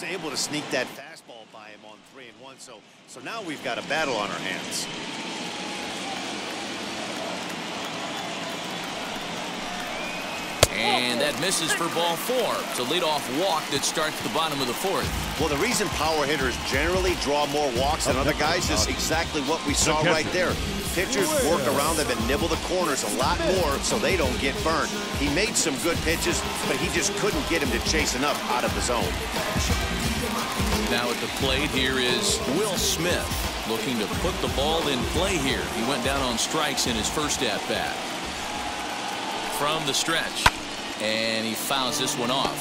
Able to sneak that fastball by him on 3-1, so now we've got a battle on our hands. And that misses for ball 4. It's a leadoff walk that starts the bottom of the 4th. Well, the reason power hitters generally draw more walks than other guys is exactly what we saw right there. Pitchers work around them and nibble the corners a lot more so they don't get burned. He made some good pitches, but he just couldn't get him to chase enough out of the zone. Now at the plate here is Will Smith, looking to put the ball in play here. He went down on strikes in his first at-bat. From the stretch, and he fouls this one off.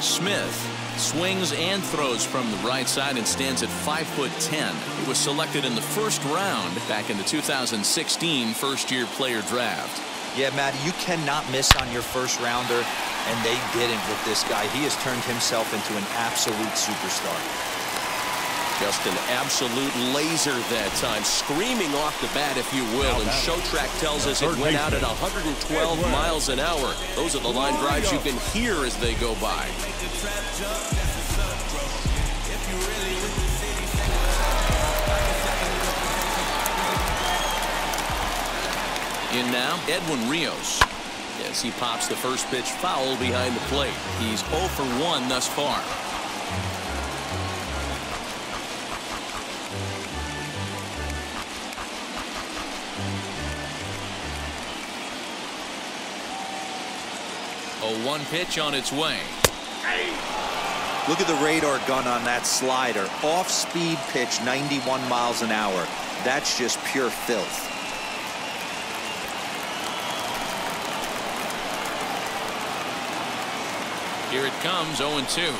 Smith swings and throws from the right side and stands at 5'10". He was selected in the first round back in the 2016 first-year player draft. Yeah, Matt, you cannot miss on your first rounder, and they didn't with this guy. He has turned himself into an absolute superstar. Just an absolute laser that time, screaming off the bat, if you will. And Showtrack tells us it went out at 112 miles an hour. Those are the line drives you can hear as they go by. In now, Edwin Rios, as he pops the first pitch foul behind the plate. He's 0 for 1 thus far. A 1 pitch on its way. Look at the radar gun on that slider. Off-speed pitch, 91 miles an hour. That's just pure filth. Here it comes, 0-2.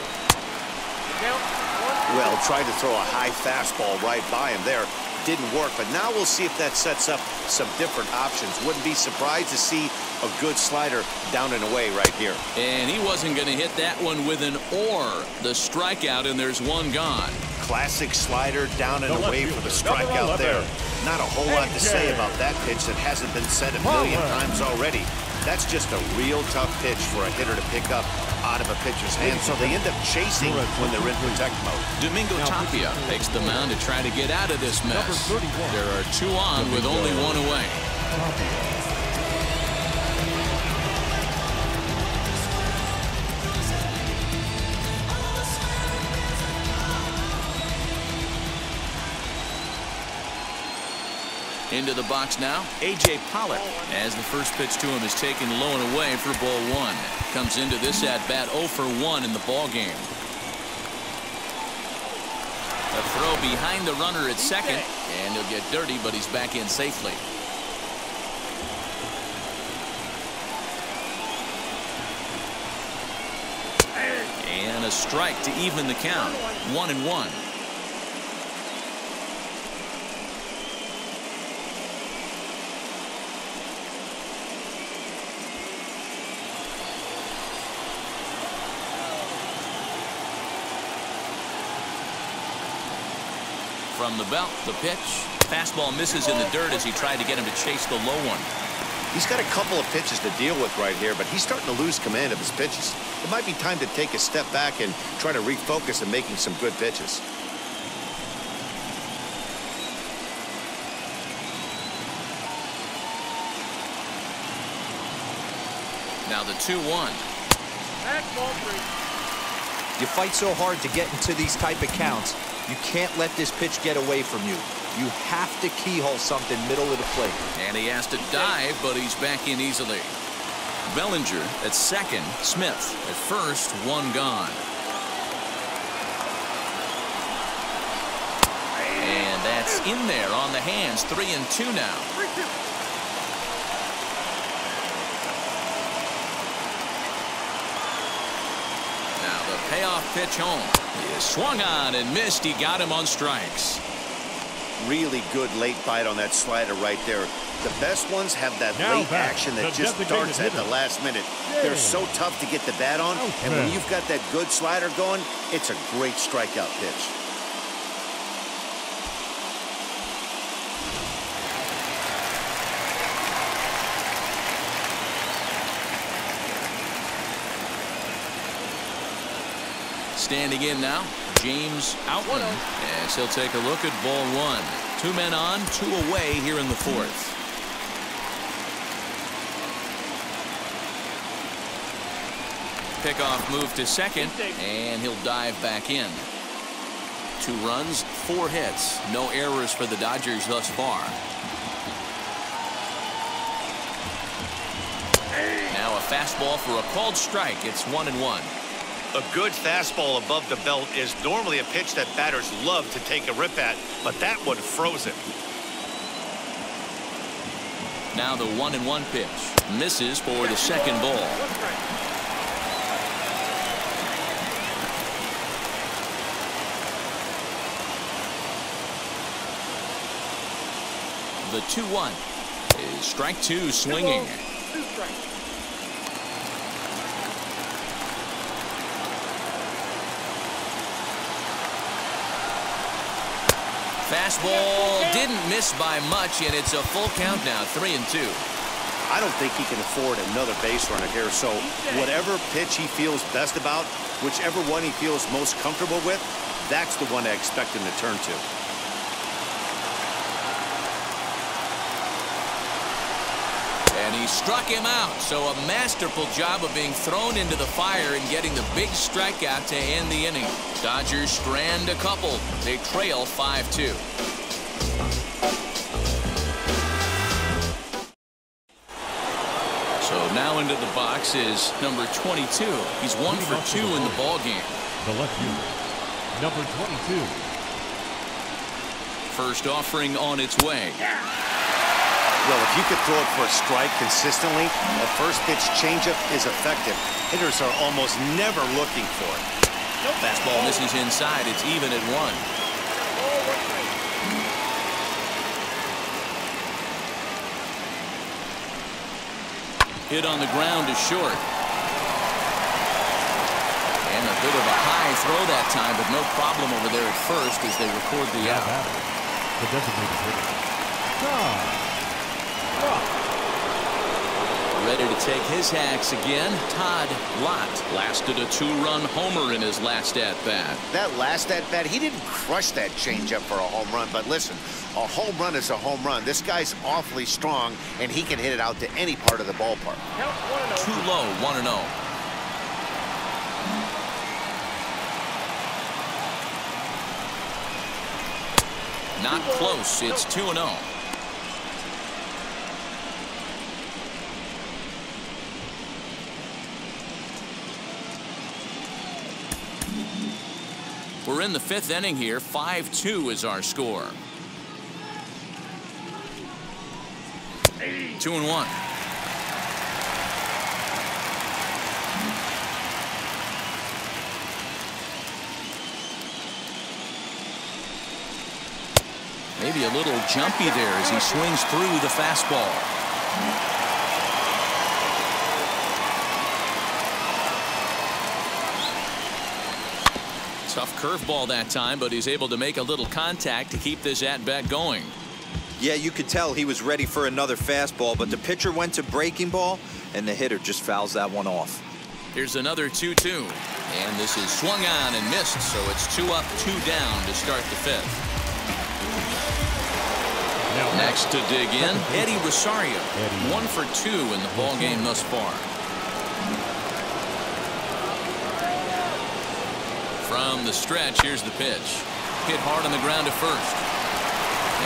Well, tried to throw a high fastball right by him there. Didn't work, but now we'll see if that sets up some different options. Wouldn't be surprised to see a good slider down and away right here. And he wasn't going to hit that one with an or. The strikeout, and there's one gone. Classic slider down and away for the strikeout there. Not a whole lot to say about that pitch that hasn't been said a million times already. That's just a real tough pitch for a hitter to pick up out of a pitcher's hand, so they end up chasing when they're in protect mode. Domingo Tapia takes the mound to try to get out of this mess. There are 2 on with only 1 away. Into the box now, A.J. Pollock, as the first pitch to him is taken low and away for ball 1. Comes into this at-bat 0 for 1 in the ball game. A throw behind the runner at second, and he'll get dirty, but he's back in safely. And a strike to even the count, 1-1. From the belt, the pitch. Fastball misses in the dirt as he tried to get him to chase the low one. He's got a couple of pitches to deal with right here, but he's starting to lose command of his pitches. It might be time to take a step back and try to refocus on making some good pitches. Now the 2-1. You fight so hard to get into these type of counts. You can't let this pitch get away from you. You have to keyhole something middle of the plate. And he has to dive, but he's back in easily. Bellinger at second. Smith at first. 1 gone. And that's in there on the hands. 3-2 now. Now the payoff pitch home. He is swung on and missed. He got him on strikes. Really good late bite on that slider right there. The best ones have that late action that just starts at the last minute. They're so tough to get the bat on, and when you've got that good slider going, it's a great strikeout pitch. Standing in now, James Outman, as he'll take a look at ball one. 2 men on, 2 away here in the fourth. Pickoff move to second, and he'll dive back in. 2 runs, 4 hits, no errors for the Dodgers thus far. Now a fastball for a called strike. It's 1-1. A good fastball above the belt is normally a pitch that batters love to take a rip at, but that one froze it. Now the 1-1 pitch. Misses for the second ball. The 2-1 is strike 2 swinging. Fastball didn't miss by much, and it's a full count now, 3-2. I don't think he can afford another base runner here, so whatever pitch he feels best about, whichever one he feels most comfortable with, that's the one I expect him to turn to. And he struck him out, so a masterful job of being thrown into the fire and getting the big strikeout to end the inning. Dodgers strand a couple. They trail 5-2. So now into the box is number 22. He's 1 for 2 in the ball game. The left fielder, number 22. First offering on its way. Well, if you could throw it for a strike consistently, a first pitch changeup is effective. Hitters are almost never looking for it. Fastball misses inside. It's even at 1. Hit on the ground is short. And a bit of a high throw that time, but no problem over there at first as they record the out. The designated hitter, Ready to take his hacks again, Todd Lott lasted a 2-run homer in his last at-bat. That last at-bat, he didn't crush that changeup for a home run, but listen, a home run is a home run. This guy's awfully strong, and he can hit it out to any part of the ballpark. Too low, 1-0. Not close, it's 2-0. We're in the 5th inning here. 5-2 is our score. 2-1. Maybe a little jumpy there as he swings through the fastball. Tough curveball that time, but he's able to make a little contact to keep this at-bat going. Yeah, you could tell he was ready for another fastball, but the pitcher went to breaking ball, and the hitter just fouls that one off. Here's another 2-2, and this is swung on and missed, so it's 2 up, 2 down to start the 5th. Next to dig in, Eddie Rosario, 1 for 2 in the ball game thus far. From the stretch, here's the pitch. Hit hard on the ground to first.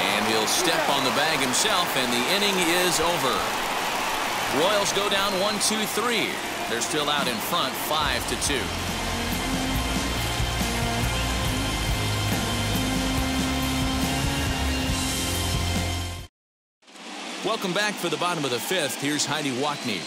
And he'll step on the bag himself, and the inning is over. Royals go down 1-2-3. They're still out in front 5-2. Welcome back for the bottom of the 5th. Here's Heidi Watney.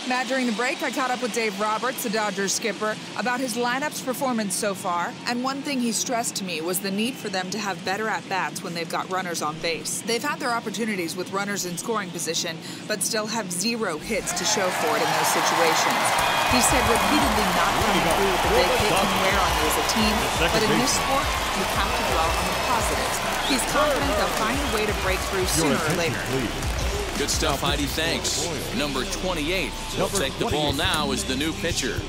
Matt, during the break, I caught up with Dave Roberts, the Dodgers skipper, about his lineup's performance so far. And one thing he stressed to me was the need for them to have better at-bats when they've got runners on base. They've had their opportunities with runners in scoring position, but still have 0 hits to show for it in those situations. He said repeatedly not coming through with the big hit can wear on you as a team, but in this sport, you have to dwell on the positives. He's confident they'll find a way to break through sooner or later. Good stuff, Heidi. Thanks. Number 28. He'll take the ball now as the new pitcher.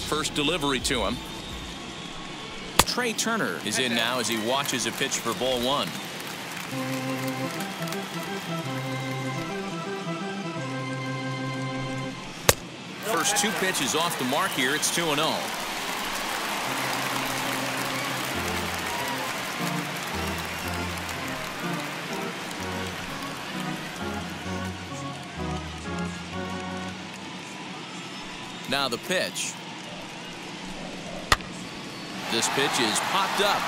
First delivery to him. Trey Turner is in now as he watches a pitch for ball one. First two pitches off the mark here. It's 2-0. Now the pitch. This pitch is popped up.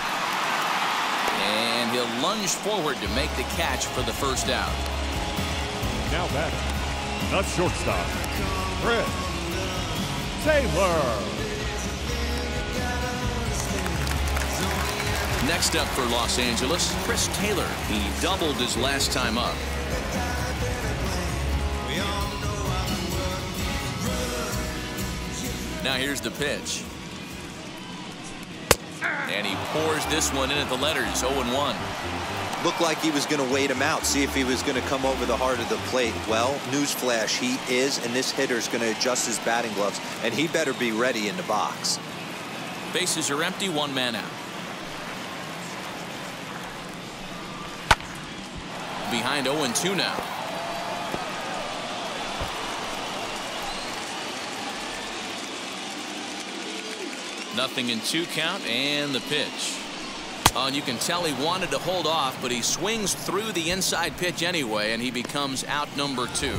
And he'll lunge forward to make the catch for the first out. Now batting, the shortstop, Chris Taylor. Next up for Los Angeles, Chris Taylor. He doubled his last time up. Now here's the pitch. And he pours this one in at the letters, 0-1. Looked like he was going to wait him out, see if he was going to come over the heart of the plate. Well, newsflash, he is, and this hitter's going to adjust his batting gloves, and he better be ready in the box. Bases are empty, one man out. Behind 0-2 now. Nothing in 2 count, and the pitch. Oh, and you can tell he wanted to hold off, but he swings through the inside pitch anyway, and he becomes out number 2.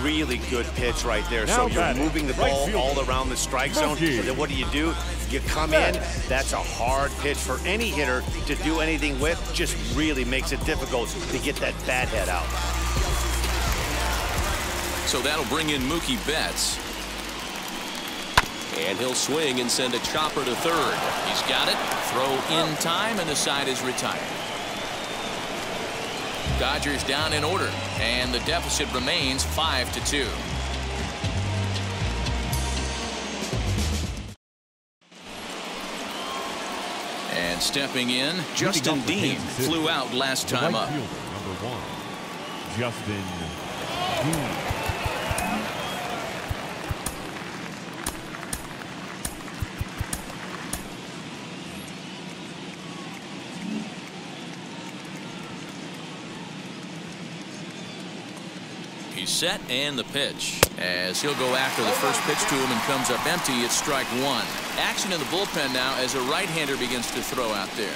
Really good pitch right there. Now So you're batting, moving the right ball fielder, all around the strike zone. Mookie. Then what do? You come in. That's a hard pitch for any hitter to do anything with. Just really makes it difficult to get that bat head out. So that'll bring in Mookie Betts. And he'll swing and send a chopper to third. He's got it. Throw in time, and the side is retired. Dodgers down in order, and the deficit remains 5-2. And stepping in, Justin Dean flew out last time up. Right fielder, number 1, Justin Dean. He's set, and the pitch. As he'll go after the first pitch to him and comes up empty, it's strike 1. Action in the bullpen now as a right-hander begins to throw out there.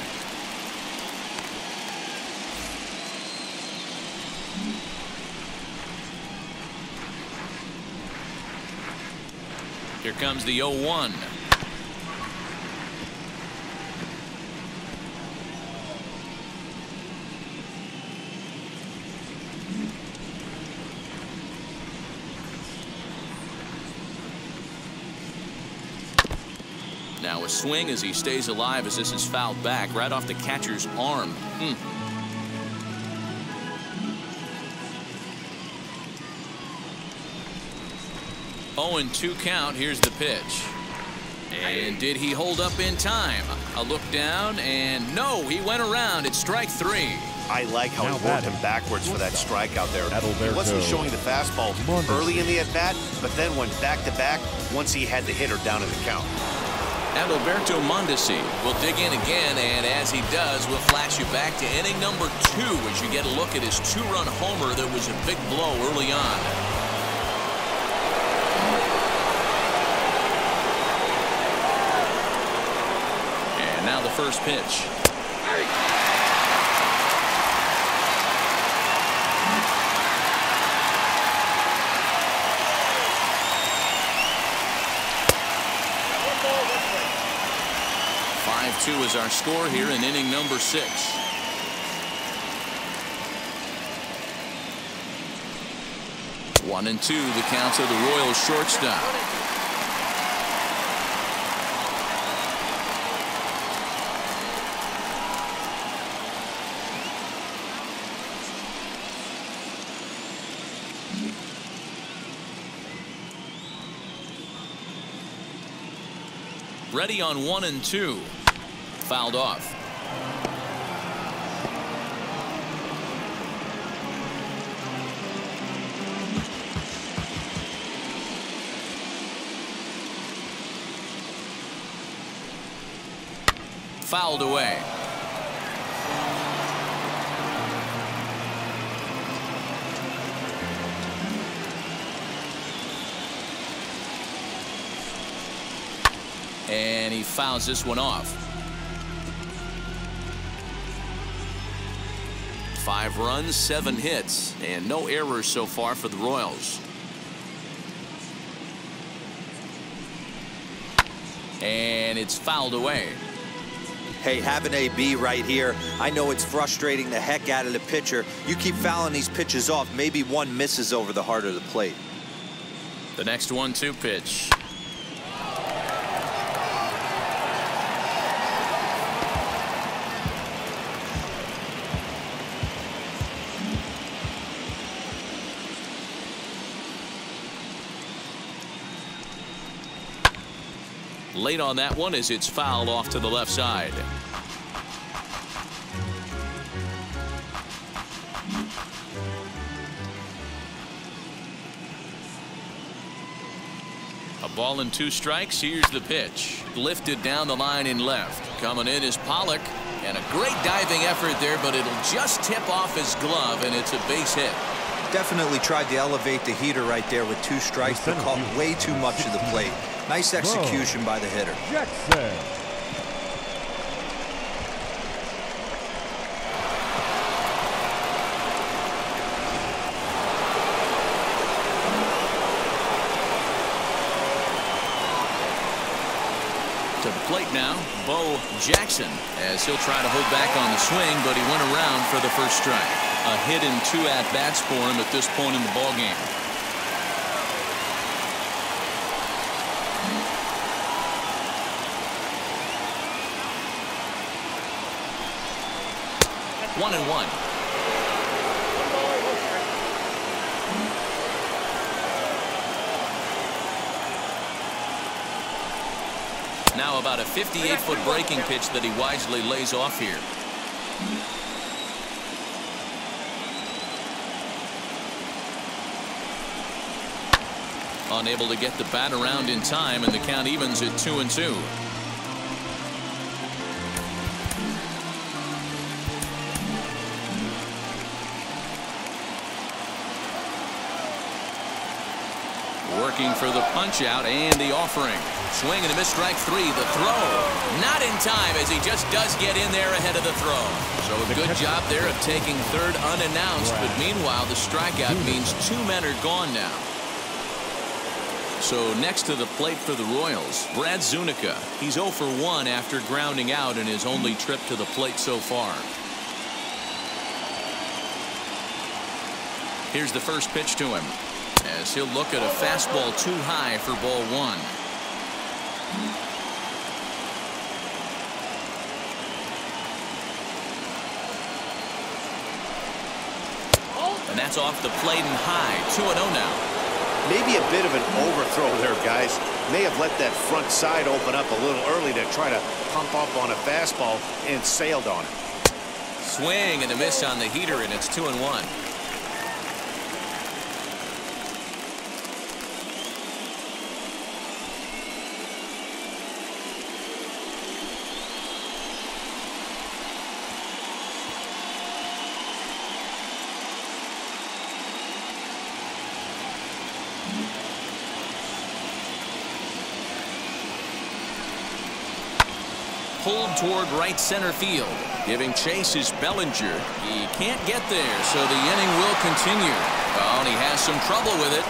Here comes the 0-1. Now a swing as he stays alive as this is fouled back right off the catcher's arm. 0-2 count. Here's the pitch. And did he hold up in time? A look down, and no, he went around. It's strike 3. I like how he worked him backwards for that strikeout there. He wasn't showing the fastball early in the at-bat, but then went back-to-back once he had the hitter down in the count. Adalberto Mondesi will dig in again, and as he does, we'll flash you back to inning number 2 as you get a look at his 2-run homer that was a big blow early on. And now the first pitch. 5-2 is our score here in inning number 6. One and 2 the counts of the Royals shortstop. Ready on 1 and 2. Fouled off. fouled away. And he fouls this one off. 5 runs, 7 hits, and no errors so far for the Royals. And it's fouled away. Hey, have an AB right here. I know it's frustrating the heck out of the pitcher. You keep fouling these pitches off, maybe one misses over the heart of the plate. The next 1-2 pitch. Late on that one as it's fouled off to the left side. A ball and 2 strikes. Here's the pitch. Lifted down the line in left. Coming in is Pollock. And a great diving effort there, but it'll just tip off his glove, and it's a base hit. Definitely tried to elevate the heater right there with 2 strikes, but caught way too much of the plate. Nice execution by the hitter. Jackson. To the plate now, Bo Jackson, as he'll try to hold back on the swing, but he went around for the first strike. A hit in 2 at-bats for him at this point in the ballgame. One and one. Now about a 58-foot breaking pitch that he wisely lays off here. Unable to get the bat around in time, and the count evens at 2-2. Working for the punch out and the offering. Swing and a miss, strike 3. The throw not in time as he just does get in there ahead of the throw. So a good job there of taking third unannounced, but meanwhile the strikeout means 2 men are gone now. So next to the plate for the Royals, Brad Zuniga. He's 0 for 1 after grounding out in his only trip to the plate so far. Here's the first pitch to him, as he'll look at a fastball too high for ball 1. And that's off the plate and high. 2-0 now. Maybe a bit of an overthrow there, guys. May have let that front side open up a little early to try to pump up on a fastball and sailed on it. Swing and a miss on the heater, and it's 2-1. Pulled toward right center field. Giving chase is Bellinger. He can't get there, so the inning will continue. Oh, and he has some trouble with it.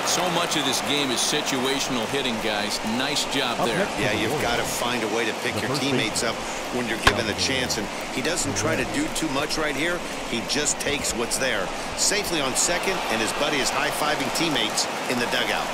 So much of this game is situational hitting, guys. Nice job there. Yeah, you've got to find a way to pick your teammates up when you're given the chance, and he doesn't try to do too much right here. He just takes what's there. Safely on second, and his buddy is high-fiving teammates in the dugout.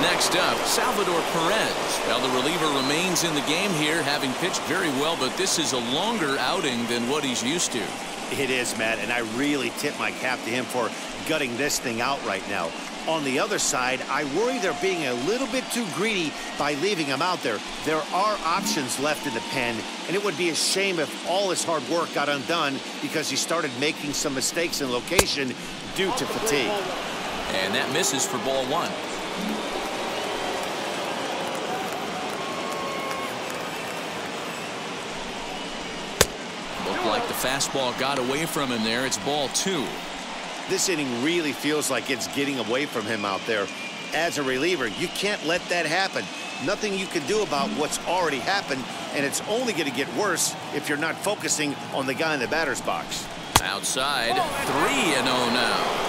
Next up, Salvador Perez. Well, the reliever remains in the game here, having pitched very well, but this is a longer outing than what he's used to. It is, Matt, and I really tip my cap to him for gutting this thing out right now. On the other side, I worry they're being a little bit too greedy by leaving him out there. There are options left in the pen, and it would be a shame if all his hard work got undone because he started making some mistakes in location due to fatigue. And that misses for ball 1. Looked like the fastball got away from him there. It's ball 2. This inning really feels like it's getting away from him out there. As a reliever, you can't let that happen. Nothing you can do about what's already happened, and it's only going to get worse if you're not focusing on the guy in the batter's box. Outside, 3-0 now.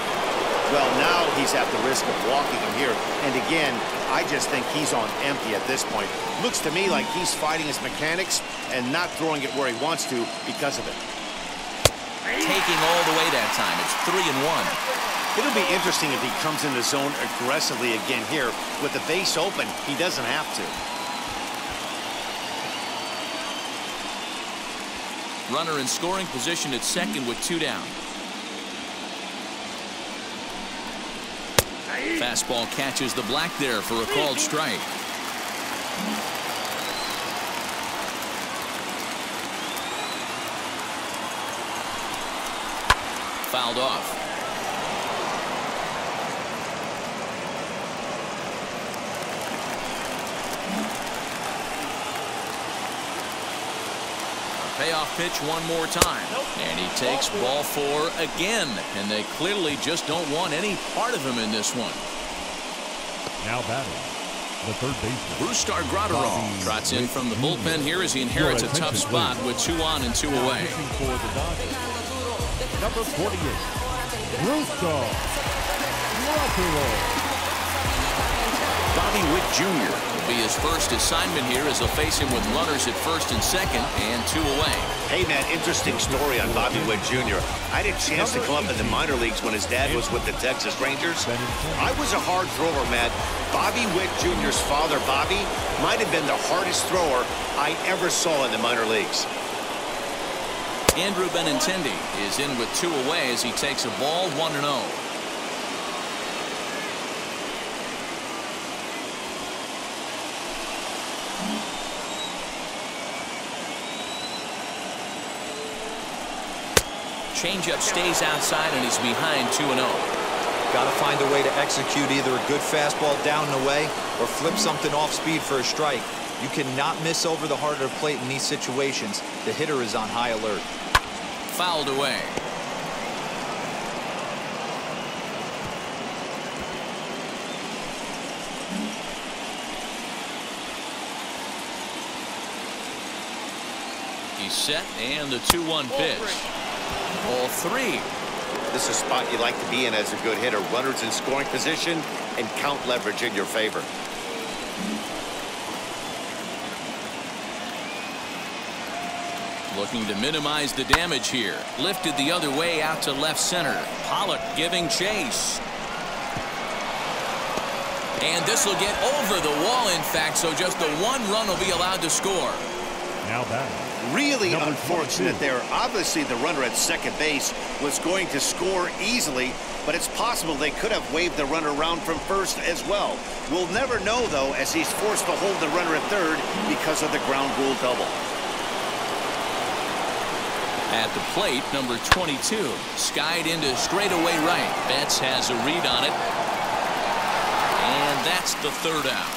Well, now he's at the risk of walking him here. And again, I just think he's on empty at this point. Looks to me like he's fighting his mechanics and not throwing it where he wants to because of it. Taking all the way that time. It's 3-1. It'll be interesting if he comes in the zone aggressively again here. With the base open, he doesn't have to. Runner in scoring position at second with 2 down. Fastball catches the black there for a called strike. Fouled off. Payoff pitch one more time. And he takes ball 4 again. And they clearly just don't want any part of him in this one. Now batting, the third baseman. Brusdar Graterol trots in from the bullpen here as he inherits a tough spot with 2 on and 2 away. For the Dodgers, number 48, Brusdar Graterol. Bobby Witt Jr. will be his first assignment here as they'll face him with runners at first and second and 2 away. Hey, man, interesting story on Bobby Witt Jr. I had a chance to come up in the minor leagues when his dad was with the Texas Rangers. I was a hard thrower, Matt. Bobby Witt Jr.'s father, Bobby, might have been the hardest thrower I ever saw in the minor leagues. Andrew Benintendi is in with 2 away as he takes a ball 1-0. Changeup stays outside and he's behind 2-0. Got to find a way to execute either a good fastball down and away or flip something off speed for a strike. You cannot miss over the heart of the plate in these situations. The hitter is on high alert. Fouled away. He's set and the 2-1 pitch. Ball 3. This is a spot you like to be in as a good hitter. Runners in scoring position and count leverage in your favor. Looking to minimize the damage here. Lifted the other way out to left center. Pollock giving chase. And this will get over the wall, in fact, so just the 1 run will be allowed to score. Now batting. Really unfortunate there. Obviously, the runner at second base was going to score easily, but it's possible they could have waved the runner around from first as well. We'll never know, though, as he's forced to hold the runner at third because of the ground rule double. At the plate, number 22, skied into straightaway right. Betts has a read on it. And that's the 3rd out.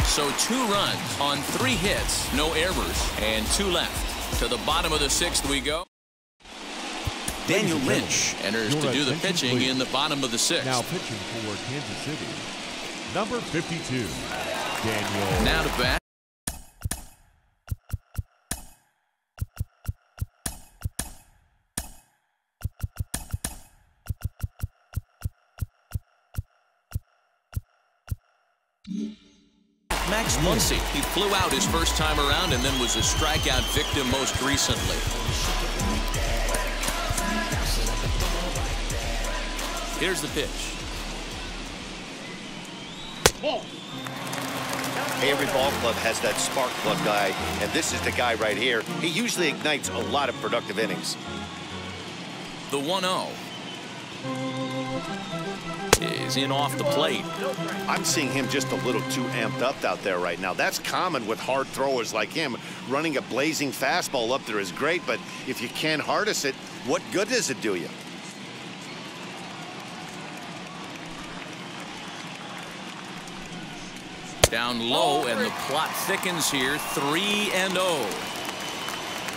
So 2 runs on 3 hits, no errors, and 2 left. To the bottom of the 6th we go. Daniel Lynch enters to do the pitching in the bottom of the 6th. Now pitching for Kansas City, number 52, Daniel. Now to bat. Max Muncy. He flew out his first time around and then was a strikeout victim most recently. Here's the pitch. Hey, every ball club has that spark plug guy, and this is the guy right here. He usually ignites a lot of productive innings. The 1-0 is in off the plate. I'm seeing him just a little too amped up out there right now. That's common with hard throwers like him. Running a blazing fastball up there is great, but if you can't harness it, what good does it do you? Down low, and the plot thickens here. 3-0.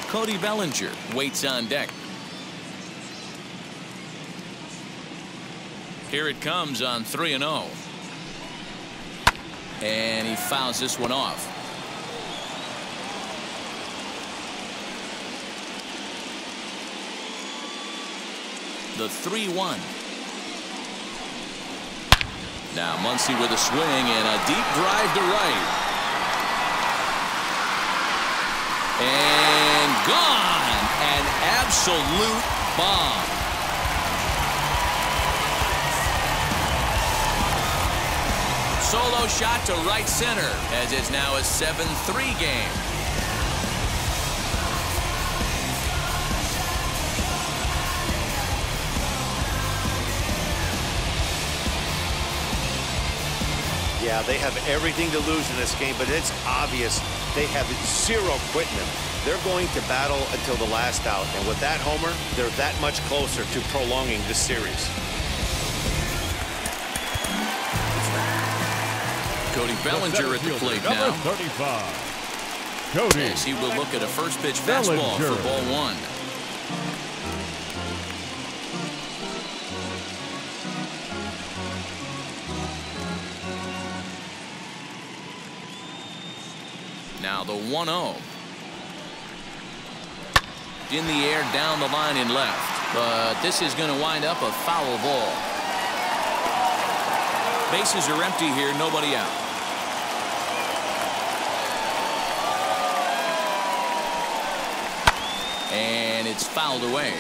Cody Bellinger waits on deck. Here it comes on 3-0. And he fouls this one off. The 3-1. Now Muncy with a swing and a deep drive to right. And gone. An absolute bomb. Solo shot to right center, as it's now a 7-3 game. Yeah, they have everything to lose in this game, but it's obvious they have zero quitting them. They're going to battle until the last out, and with that homer, they're that much closer to prolonging this series. Cody Bellinger at the plate now. Number 35. Cody. As he will look at a first pitch fastball for ball one. Now the 1-0. In the air, down the line and left. But this is going to wind up a foul ball. Bases are empty here, nobody out. And it's fouled away.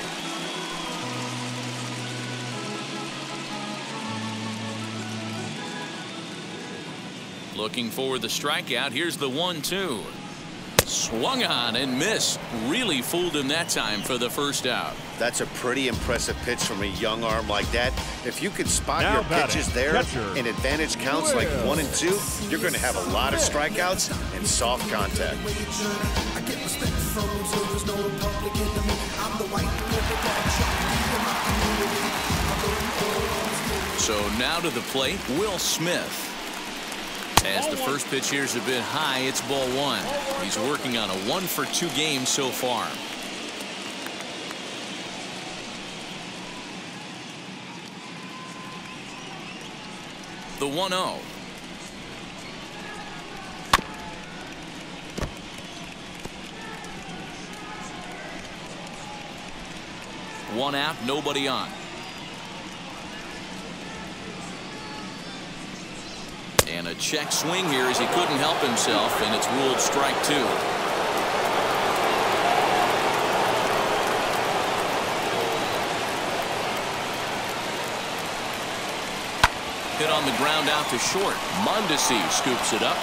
Looking for the strikeout. Here's the 1-2. Swung on and missed. Really fooled him that time for the first out. That's a pretty impressive pitch from a young arm like that. If you can spot your pitches there in advantage counts like 1 and 2, you're going to have a lot of strikeouts and soft contact. So now to the plate, Will Smith. As the first pitch here is a bit high, it's ball one. He's working on a 1-for-2 game so far. The 1-0. One out, nobody on. And a check swing here as he couldn't help himself, and it's ruled strike 2. Hit on the ground out to short. Mondesi scoops it up.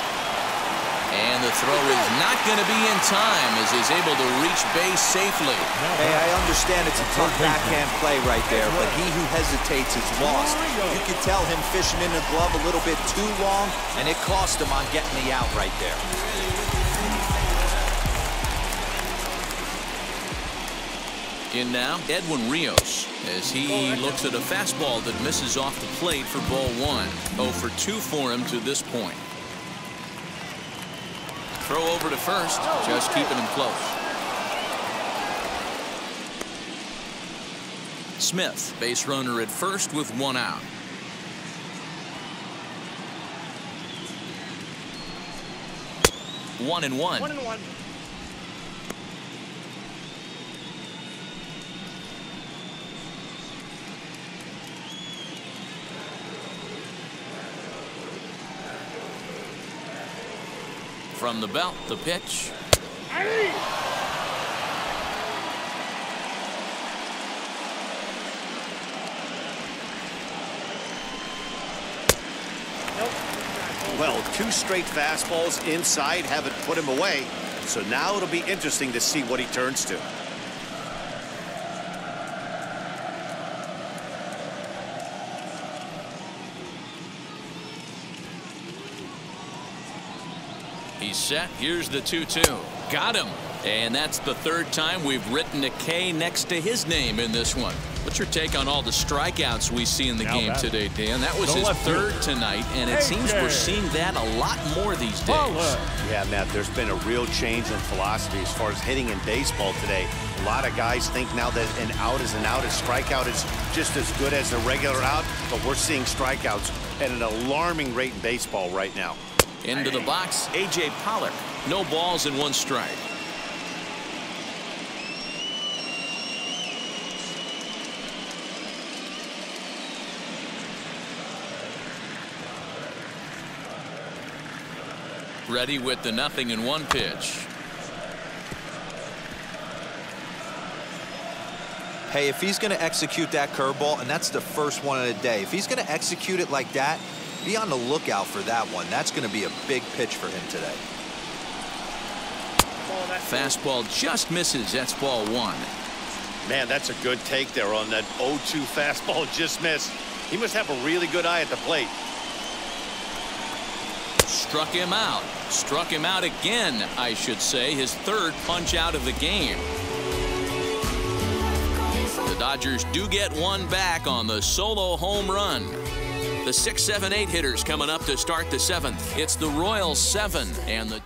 And the throw is not going to be in time as he's able to reach base safely. Hey, I understand it's a tough backhand play right there, but he who hesitates is lost. You could tell him fishing in the glove a little bit too long, and it cost him on getting the out right there. In now, Edwin Rios, as he looks at a fastball that misses off the plate for ball one. 0-for-2 for him to this point. Throw over to first, just keeping him close. Smith, base runner at first with 1 out. One and one. From the belt, the pitch. Well, 2 straight fastballs inside haven't put him away. So now it'll be interesting to see what he turns to. He's set. Here's the 2-2. Got him. And that's the 3rd time we've written a K next to his name in this one. What's your take on all the strikeouts we see in the game today, Dan? That was his third tonight, and it seems we're seeing that a lot more these days. Yeah, Matt, there's been a real change in philosophy as far as hitting in baseball today. A lot of guys think now that an out is an out, a strikeout is just as good as a regular out, but we're seeing strikeouts at an alarming rate in baseball right now. Into the box, A.J. Pollock. No balls and 1 strike. Ready with the 0-1 pitch. Hey, if he's going to execute that curveball, and that's the first one of the day, if he's going to execute it like that, be on the lookout for that one. That's going to be a big pitch for him today. Fastball just misses. That's ball 1. Man, that's a good take there on that 0-2 fastball just missed. He must have a really good eye at the plate. Struck him out. Struck him out again, I should say. His third punch out of the game. The Dodgers do get one back on the solo home run. The 6, 7, 8 hitters coming up to start the 7th. It's the Royals 7 and the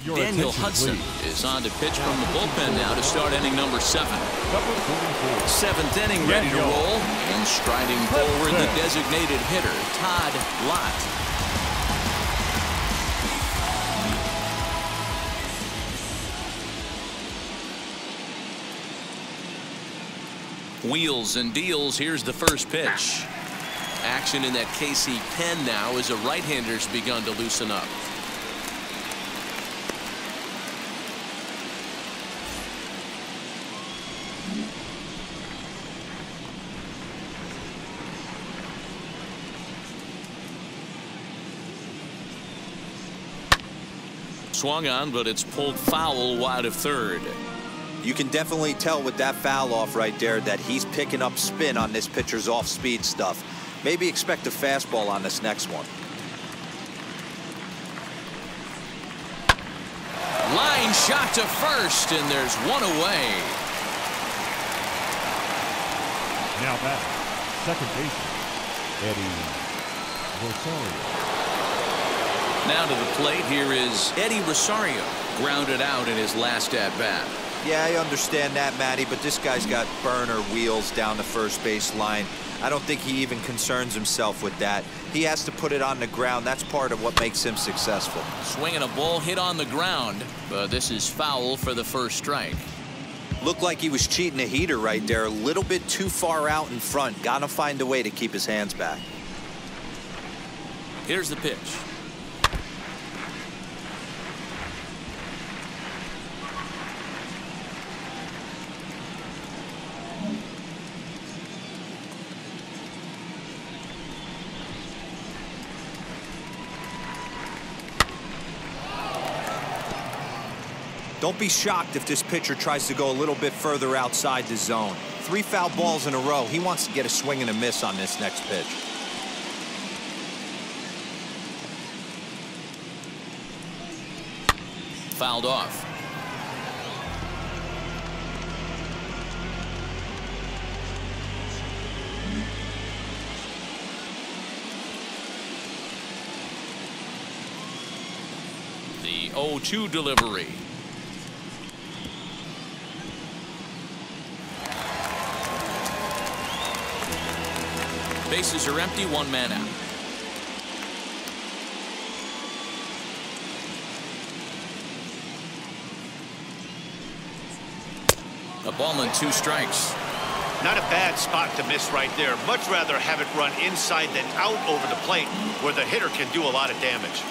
Daniel Hudson is on to pitch from the bullpen now to start inning number 7. 7th inning, ready to roll, and striding forward the designated hitter Todd Lott. Wheels and deals. Here's the first pitch. Action in that KC pen now as a right-hander's begun to loosen up. Swung on, but it's pulled foul wide of third. You can definitely tell with that foul off right there that he's picking up spin on this pitcher's off-speed stuff. Maybe expect a fastball on this next one. Line shot to first, and there's one away. Now back, second baseman, Eddie Rosario. Now to the plate, here is Eddie Rosario. Grounded out in his last at-bat. Yeah, I understand that, Matty, but this guy's got burner wheels down the first base line. I don't think he even concerns himself with that. He has to put it on the ground. That's part of what makes him successful. Swinging a ball hit on the ground, but this is foul for the first strike. Looked like he was cheating a heater right there. A little bit too far out in front. Gotta find a way to keep his hands back. Here's the pitch. Don't be shocked if this pitcher tries to go a little bit further outside the zone. 3 foul balls in a row. He wants to get a swing and a miss on this next pitch. Fouled off. The 0-2 delivery. Bases are empty, 1 man out. A ball and 2 strikes. Not a bad spot to miss right there. Much rather have it run inside than out over the plate where the hitter can do a lot of damage.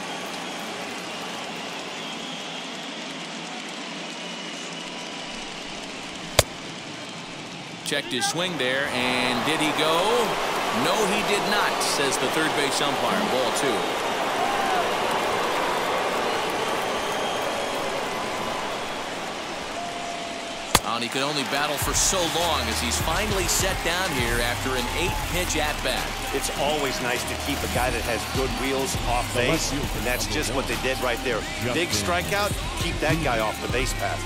Checked his swing there, and did he go? No, he did not, says the third base umpire. Ball 2. And he could only battle for so long as he's finally set down here after an 8-pitch at-bat. It's always nice to keep a guy that has good wheels off base, and that's just what they did right there. Big strikeout, keep that guy off the base path.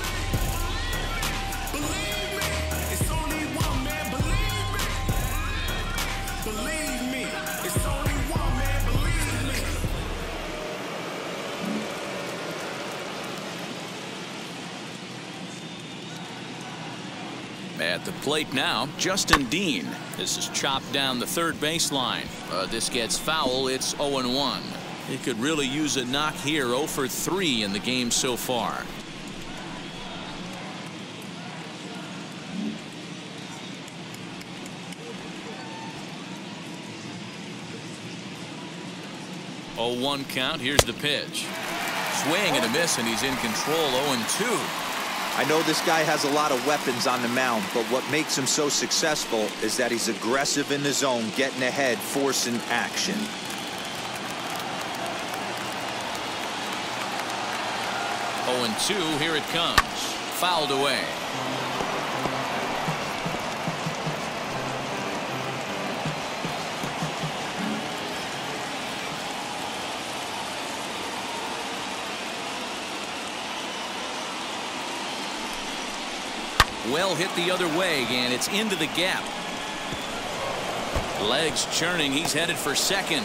At the plate now, Justin Dean. This is chopped down the third baseline. This gets foul. It's 0-1. He could really use a knock here. 0 for 3 in the game so far. Oh, 1 count. Here's the pitch. Swing and a miss, and he's in control. 0-2. I know this guy has a lot of weapons on the mound, but what makes him so successful is that he's aggressive in the zone, getting ahead, forcing action. Oh, 2. Here it comes. Fouled away. Well hit the other way, and it's into the gap. Legs churning. He's headed for second.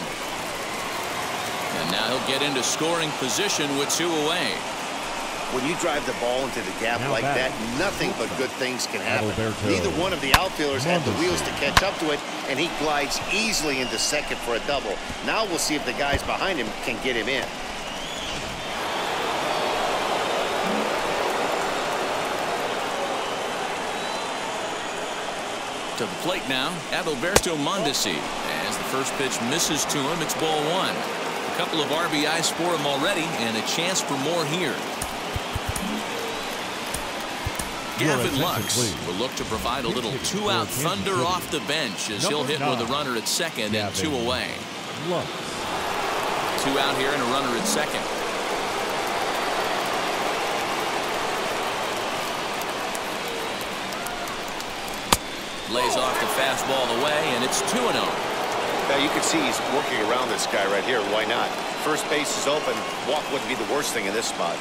And now he'll get into scoring position with 2 away. When you drive the ball into the gap like that, nothing but good things can happen. Neither one of the outfielders had the wheels to catch up to it, and he glides easily into second for a double. Now we'll see if the guys behind him can get him in. To the plate now, Adalberto Mondesi. As the first pitch misses to him, it's ball 1. A couple of RBIs for him already, and a chance for more here. Gavin Lux will look to provide a little 2-out thunder off the bench as he'll hit with a runner at second and 2 away. 2 out here and a runner at second. Lays off the fastball away, and it's 2-0. Now you can see he's working around this guy right here. Why not? First base is open. Walk wouldn't be the worst thing in this spot.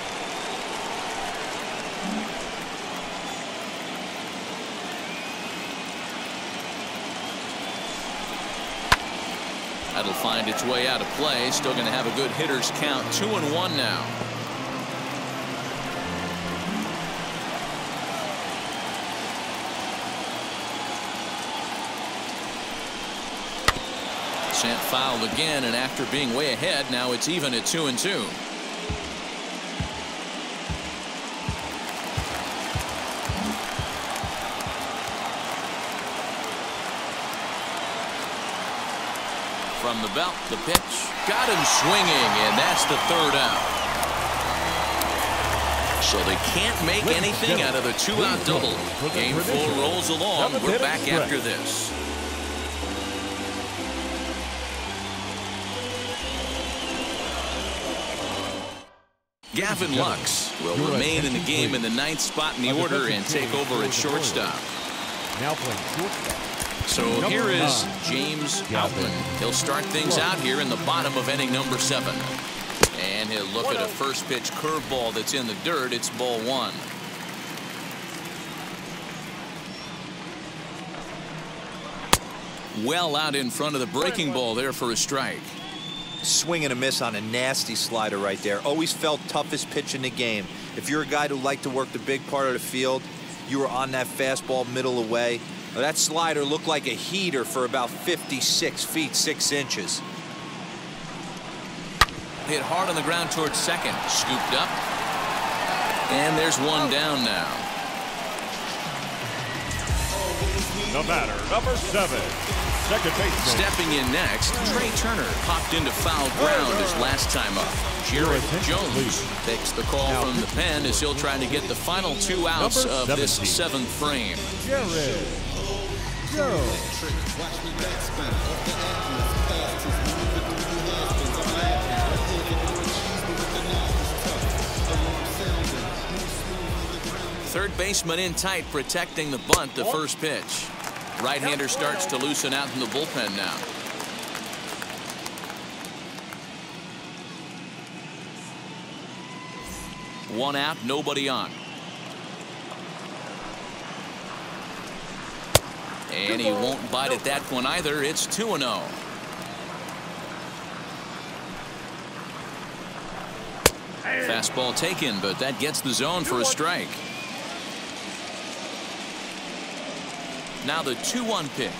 That'll find its way out of play. Still going to have a good hitter's count. 2-1 now. Sent foul again, and after being way ahead, now it's even at 2-2. From the belt, the pitch. Got him swinging, and that's the 3rd out. So they can't make anything out of the 2-out double. Game 4 rolls along. We're back after this. Gavin Lux will remain in the game in the 9th spot in the order and take over at shortstop. Now playing shortstop. So here is James Outman. He'll start things out here in the bottom of inning number 7. And he'll look at a first pitch curveball that's in the dirt. It's ball 1. Well out in front of the breaking ball there for a strike. Swing and a miss on a nasty slider right there. Always felt toughest pitch in the game. If you're a guy who liked to work the big part of the field, you were on that fastball middle away. Now, that slider looked like a heater for about 56 feet 6 inches. Hit hard on the ground towards second. Scooped up. And there's one down now. The batter, number 7. Second baseman. Stepping in next, Trey Turner popped into foul ground his last time up. Jared Jones takes the call from the pen as he'll try to get the final 2 outs of this 7th frame. Jared Jones. Third baseman in tight, protecting the bunt, the first pitch. Right-hander starts to loosen out in the bullpen now. One out, nobody on. And he won't bite at that one either. It's 2-0. Fastball taken, but that gets the zone for a strike. Now the 2-1 pitch.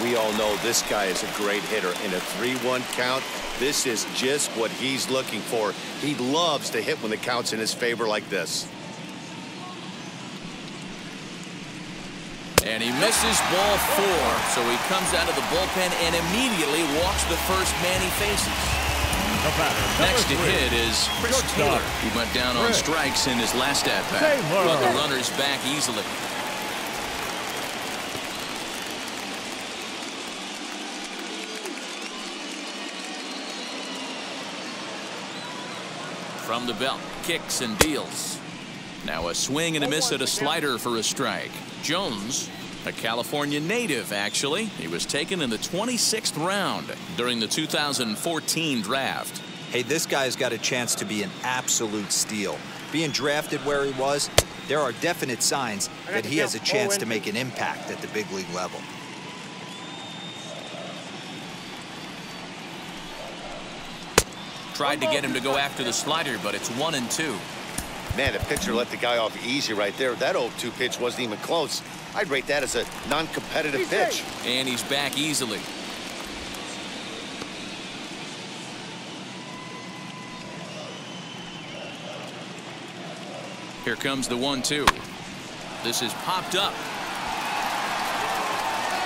We all know this guy is a great hitter. In a 3-1 count, this is just what he's looking for. He loves to hit when the count's in his favor like this. And he misses ball 4. So he comes out of the bullpen and immediately walks the first man he faces. Next to hit is Chris Taylor. He went down on strikes in his last at-bat. But the runner's back easily. From the belt, kicks and deals. Now a swing and a miss at a slider for a strike. Jones, a California native, actually. He was taken in the 26th round during the 2014 draft. Hey, this guy's got a chance to be an absolute steal. Being drafted where he was, there are definite signs that he has a chance to make an impact at the big league level. Tried to get him to go after the slider, but it's 1-2. Man, the pitcher let the guy off easy right there. That 0-2 pitch wasn't even close. I'd rate that as a non-competitive pitch. And he's back easily. Here comes the 1-2. This is popped up.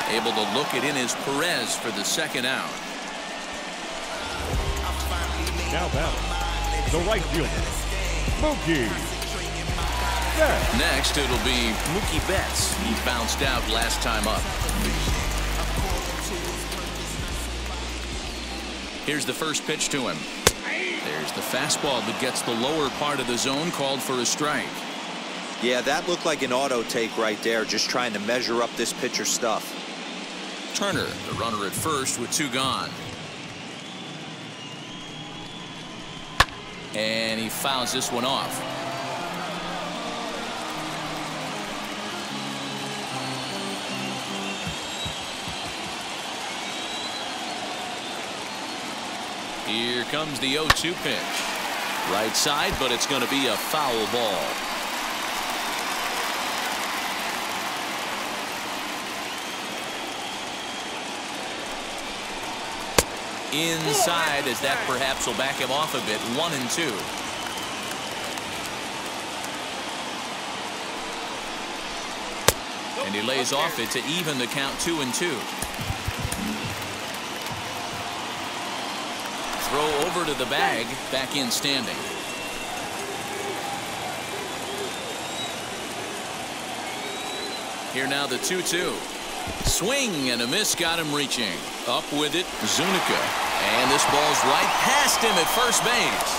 Able to look it in is Perez for the second out. Now batting, the right fielder, Mookie Betts. Next, it'll be Mookie Betts. He bounced out last time up. Here's the first pitch to him. There's the fastball that gets the lower part of the zone, called for a strike. Yeah, that looked like an auto take right there, just trying to measure up this pitcher's stuff. Turner, the runner at first with 2 gone. And he fouls this one off. Here comes the 0-2 pitch. Right side, but it's going to be a foul ball. Inside, as that perhaps will back him off a bit. 1-2. And he lays off it to even the count. 2-2. Throw over to the bag. Back in standing. Here now the 2-2. Swing and a miss, got him reaching. Up with it, Zuniga. And this ball's right past him at first base.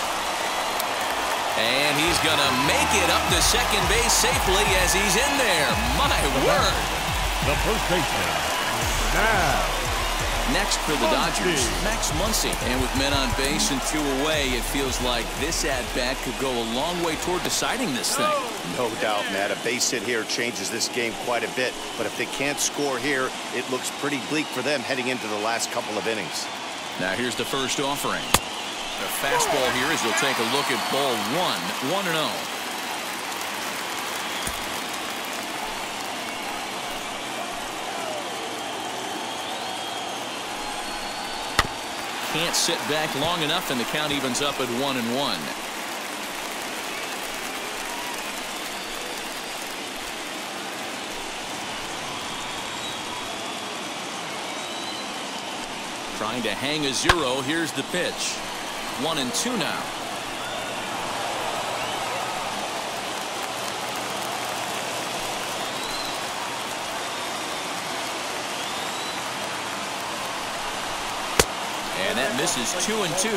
And he's going to make it up to second base safely as he's in there. My word. The first baseman, now. Next for the Dodgers, Max Muncy. And with men on base and 2 away, it feels like this at-bat could go a long way toward deciding this thing. No doubt, Matt. A base hit here changes this game quite a bit. But if they can't score here, it looks pretty bleak for them heading into the last couple of innings. Now here's the first offering. The fastball here as he'll take a look at ball 1. 1-0. Can't sit back long enough, and the count evens up at 1-1. Trying to hang a 0. Here's the pitch. 1-2 now. And that misses. 2-2.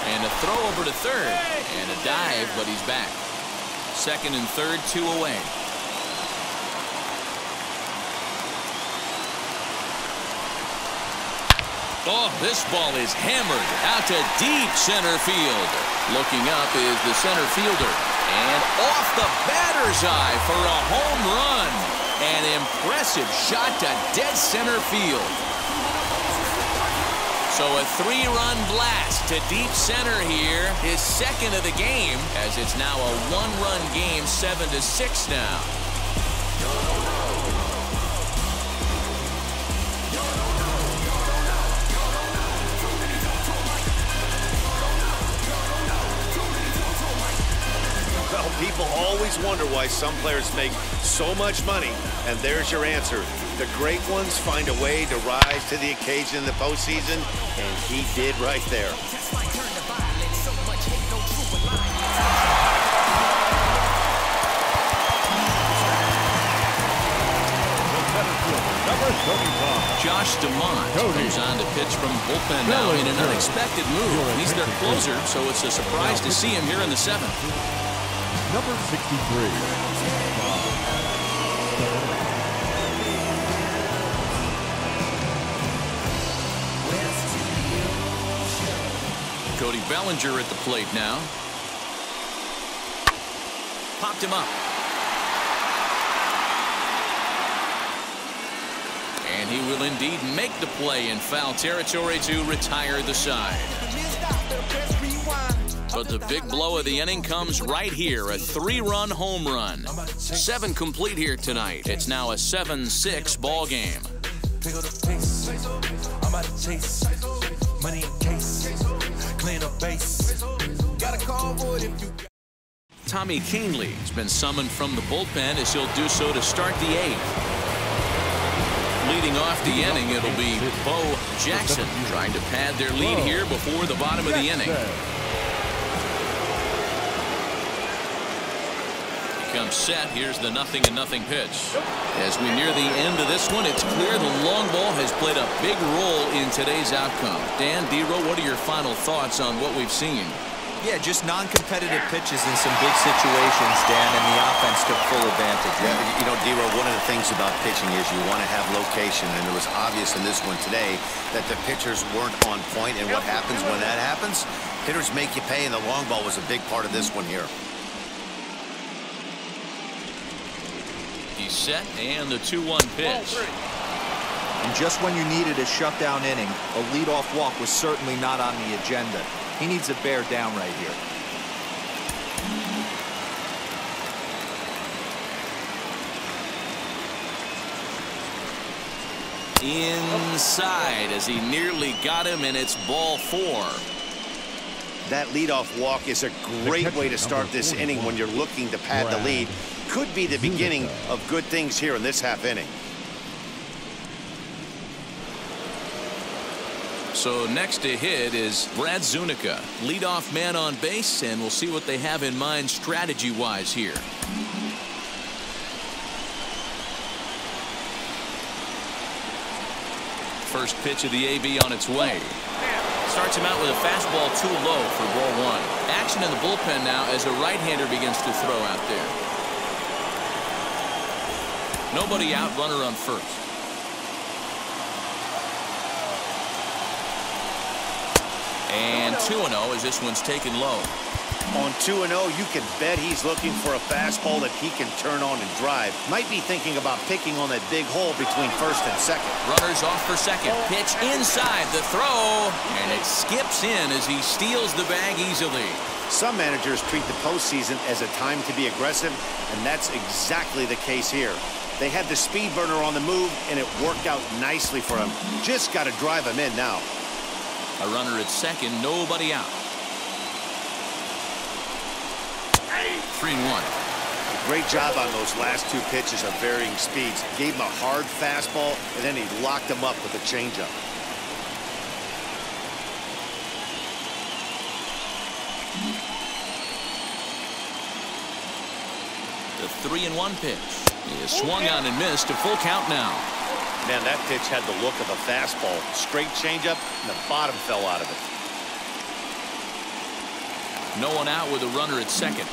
And a throw over to third. And a dive, but he's back. Second and third, 2 away. Oh, this ball is hammered out to deep center field. Looking up is the center fielder. And off the batter's eye for a home run. An impressive shot to dead center field. So a 3-run blast to deep center here, his second of the game, as it's now a 1-run game, 7-6 now. Well, people always wonder why some players make so much money, and there's your answer. The great ones find a way to rise to the occasion in the postseason, and he did right there. Josh DeMont comes on to pitch from bullpen now in an unexpected move. He's their closer, so it's a surprise to see him here in the 7th. Number 63. Cody Bellinger at the plate now. Popped him up. And he will indeed make the play in foul territory to retire the side. But the big blow of the inning comes right here, a 3-run home run. 7 complete here tonight. It's now a 7-6 ball game. Tommy Kahnle has been summoned from the bullpen as he'll do so to start the 8th. Leading off the inning, it'll be Bo Jackson trying to pad their lead here before the bottom of the inning. Comes set. Here's the 0-0 pitch. As we near the end of this one, it's clear the long ball has played a big role in today's outcome. Dan, D-Row, what are your final thoughts on what we've seen? Yeah, just non-competitive pitches in some big situations, Dan, and the offense took full advantage. Yeah, you know, D-Row, one of the things about pitching is you want to have location, and it was obvious in this one today that the pitchers weren't on point, and what happens when that happens? Hitters make you pay, and the long ball was a big part of this one here. He's set, and the 2-1 pitch. And just when you needed a shutdown inning, a leadoff walk was certainly not on the agenda. He needs a bear down right here. Inside as he nearly got him, and it's ball 4. That leadoff walk is a great way to start this inning when you're looking to pad the lead. Could be the beginning of good things here in this half inning. So next to hit is Brad Zuniga, leadoff man on base, and we'll see what they have in mind strategy-wise here. First pitch of the AB on its way. Starts him out with a fastball too low for ball 1. Action in the bullpen now as a right-hander begins to throw out there. Nobody out, runner on first. And 2-0 as this one's taken low. On 2-0, you can bet he's looking for a fastball that he can turn on and drive. Might be thinking about picking on that big hole between first and second. Runners off for second. Pitch inside the throw, and it skips in as he steals the bag easily. Some managers treat the postseason as a time to be aggressive, and that's exactly the case here. They had the speed burner on the move, and it worked out nicely for him. Just got to drive him in now. A runner at second, nobody out. 3-1. Great job on those last 2 pitches of varying speeds. Gave him a hard fastball, and then he locked him up with a changeup. The 3-1 pitch is swung on and missed. A full count now. Man, that pitch had the look of a fastball. Straight changeup, and the bottom fell out of it. No one out with a runner at second.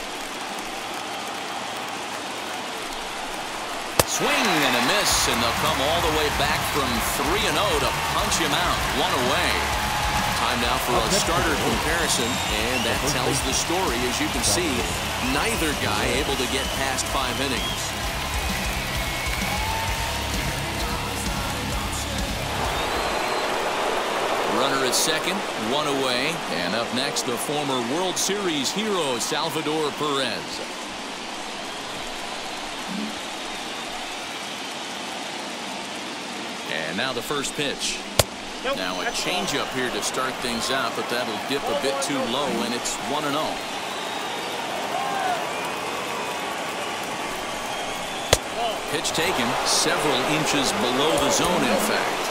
Swing and a miss, and they'll come all the way back from 3-0 to punch him out. 1 away. Time now for a starter comparison, and that tells the story. As you can see, neither guy able to get past 5 innings. Runner at second, one away. And up next, the former World Series hero, Salvador Perez. And now the first pitch. Now a changeup here to start things out, but that'll dip a bit too low, and it's 1-0. Pitch taken several inches below the zone, in fact.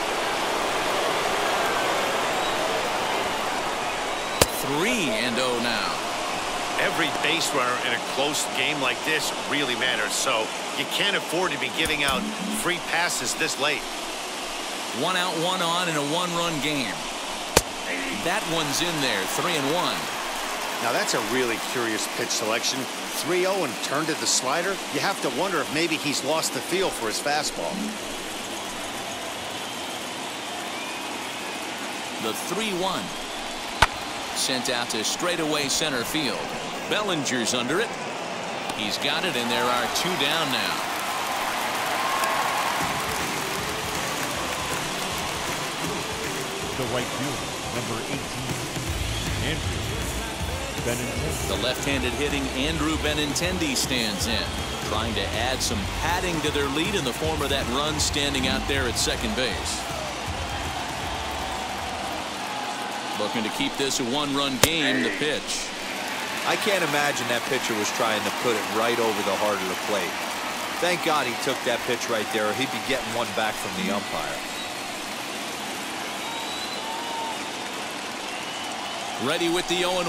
3-0 now. Every base runner in a close game like this really matters, so you can't afford to be giving out free passes this late. 1 out, 1 on in a one-run game. That one's in there, 3-1. Now that's a really curious pitch selection. 3-0 and turned to the slider. You have to wonder if maybe he's lost the feel for his fastball. The 3-1. Sent out to straightaway center field. Bellinger's under it. He's got it, and there are 2 down now. The right fielder, number 18, Andrew Benintendi. The left-handed hitting Andrew Benintendi stands in, trying to add some padding to their lead in the form of that run standing out there at second base. Looking to keep this a one-run game. The pitch. I can't imagine that pitcher was trying to put it right over the heart of the plate. Thank God he took that pitch right there, or he'd be getting one back from the umpire. Ready with the 0-1.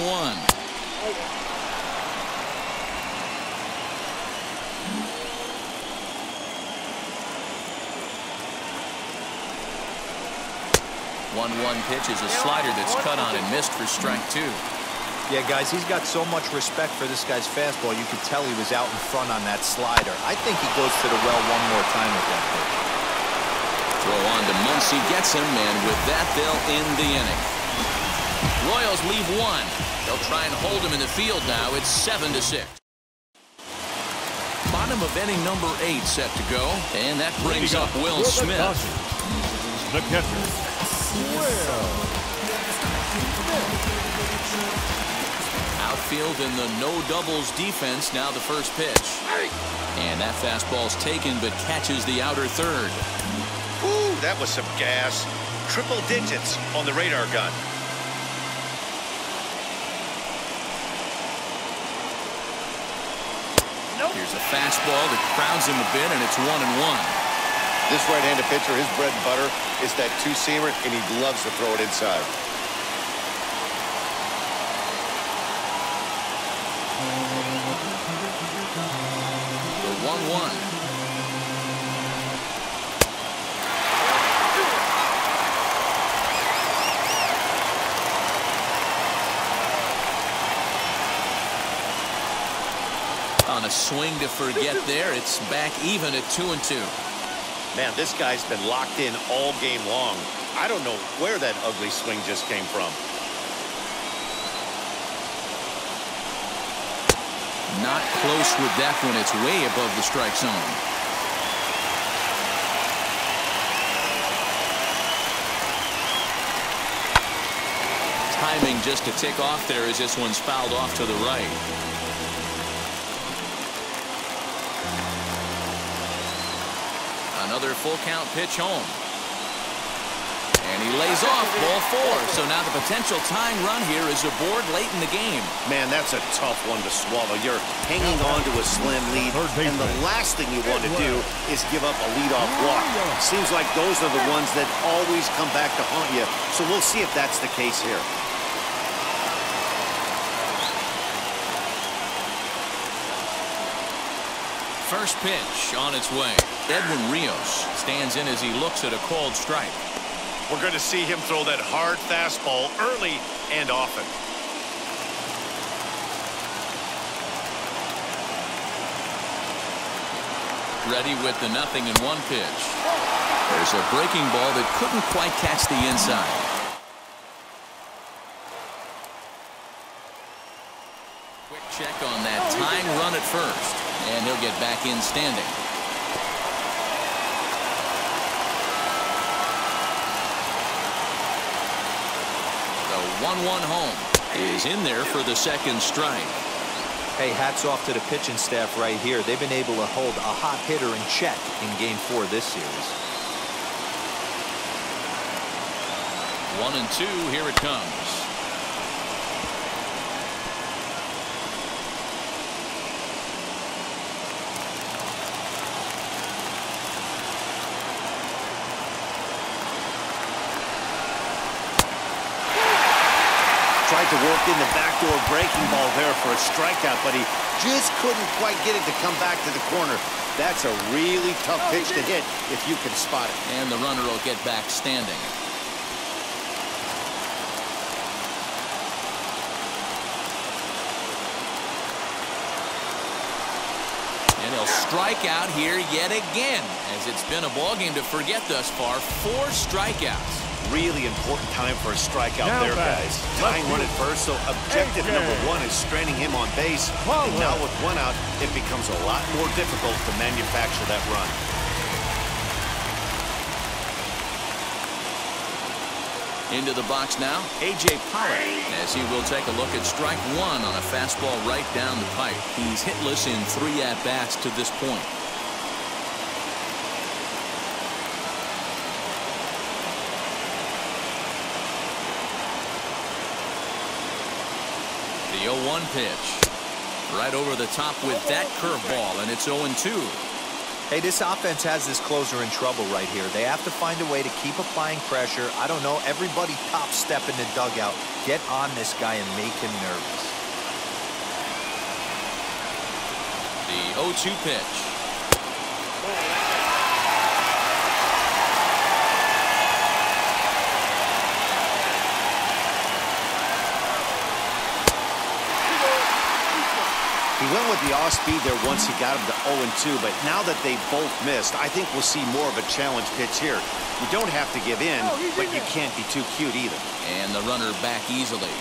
Pitch is a slider that's cut on and missed for strike 2. Yeah, guys, he's got so much respect for this guy's fastball. You could tell he was out in front on that slider. I think he goes to the well one more time with that pitch. Throw on to Muncy, gets him, and with that, they'll end the inning. Royals leave 1. They'll try and hold him in the field now. It's 7-6. Bottom of inning number 8 set to go, and that brings up Will Smith. The catcher. Outfield in the no doubles defense. Now the first pitch. And that fastball's taken but catches the outer third. Ooh, that was some gas. Triple digits on the radar gun. Here's a fastball that crowds him a bit, and it's 1-1. This right-handed pitcher, his bread and butter is that two-seamer, and he loves to throw it inside. The 1-1. On a swing to forget there, it's back even at 2-2. Man, this guy's been locked in all game long. I don't know where that ugly swing just came from. Not close with that one. It's way above the strike zone. Timing just to tick off there as this one's fouled off to the right. Another full count pitch home. And he lays off ball 4. So now the potential tying run here is aboard late in the game. Man, that's a tough one to swallow. You're hanging on to a slim lead, and the last thing you want to do is give up a leadoff walk. Seems like those are the ones that always come back to haunt you. So we'll see if that's the case here. First pitch on its way. Edwin Rios stands in as he looks at a called strike. We're going to see him throw that hard fastball early and often. Ready with the 0-1 pitch. There's a breaking ball that couldn't quite catch the inside. Quick check on that tying run at first, and he'll get back in standing. 1-1 home. Is in there for the second strike. Hey, hats off to the pitching staff right here. They've been able to hold a hot hitter in check in Game 4 this series. 1-2, here it comes. Tried to work in the backdoor breaking ball there for a strikeout, but he just couldn't quite get it to come back to the corner. That's a really tough pitch to hit if you can spot it. And the runner will get back standing. And he'll strike out here yet again, as it's been a ball game to forget thus far. 4 strikeouts. Really important time for a strikeout Now there, back. guys. Tying run at first, so objective number 1 is straining him on base. And now with 1 out, it becomes a lot more difficult to manufacture that run. Into the box now, A.J. Pollock, as he will take a look at strike 1 on a fastball right down the pipe. He's hitless in 3 at-bats to this point. The 0-1 pitch. Right over the top with that curveball, and it's 0-2. Hey, this offense has this closer in trouble right here. They have to find a way to keep applying pressure. I don't know, everybody top step in the dugout. Get on this guy and make him nervous. The 0-2 pitch. He went with the off-speed there once he got him to 0-2, but now that they both missed, I think we'll see more of a challenge pitch here. You don't have to give in, but you can't be too cute either. And the runner back easily.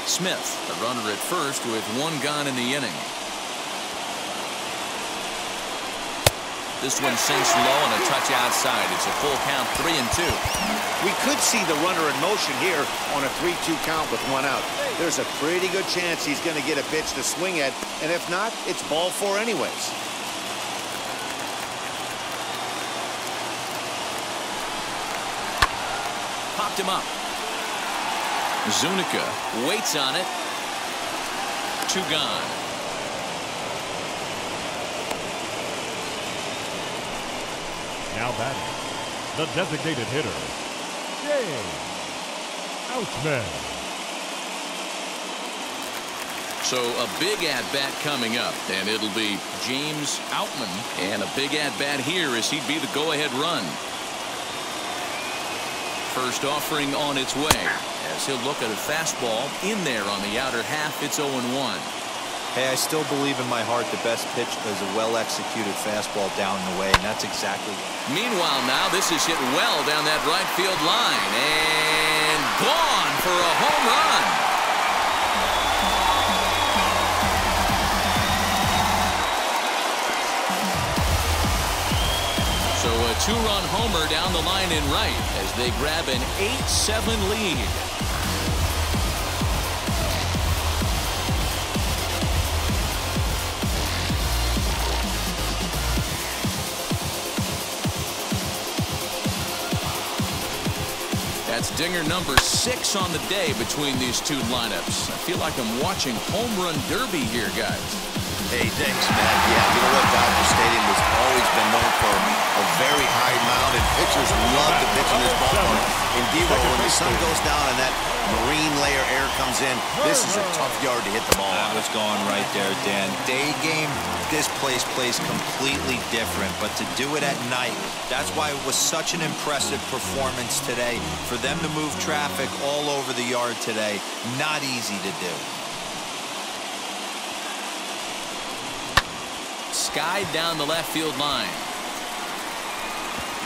Smith, the runner at first with 1 gone in the inning. This one sinks low and a touch outside. It's a full count, 3-2. We could see the runner in motion here on a 3-2 count with 1 out. There's a pretty good chance he's going to get a pitch to swing at, and if not, it's ball 4 anyways. Popped him up. Zuniga waits on it. 2 gone. Now batting, the designated hitter, James Outman. So a big at-bat coming up, and it'll be James Outman. And a big at-bat here as he'd be the go-ahead run. First offering on its way, as he'll look at a fastball in there on the outer half. It's 0-1. Hey, I still believe in my heart the best pitch is a well-executed fastball down the way, and that's exactly what. Meanwhile, now this is hit well down that right field line, and gone for a home run. So a 2-run homer down the line in right as they grab an 8-7 lead. That's dinger number 6 on the day between these 2 lineups. I feel like I'm watching home run derby here, guys. Hey, thanks, Matt. Yeah, you know what? Dodger Stadium has always been known for a very high mound, and pitchers love to pitch in this ballpark. In D-Row, when the sun goes down and that marine layer air comes in, this is a tough yard to hit the ball on. That was going right there, Dan. Day game, this place plays completely different, but to do it at night, that's why it was such an impressive performance today. For them to move traffic all over the yard today, not easy to do. Skied down the left field line.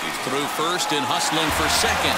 He's through first and hustling for second.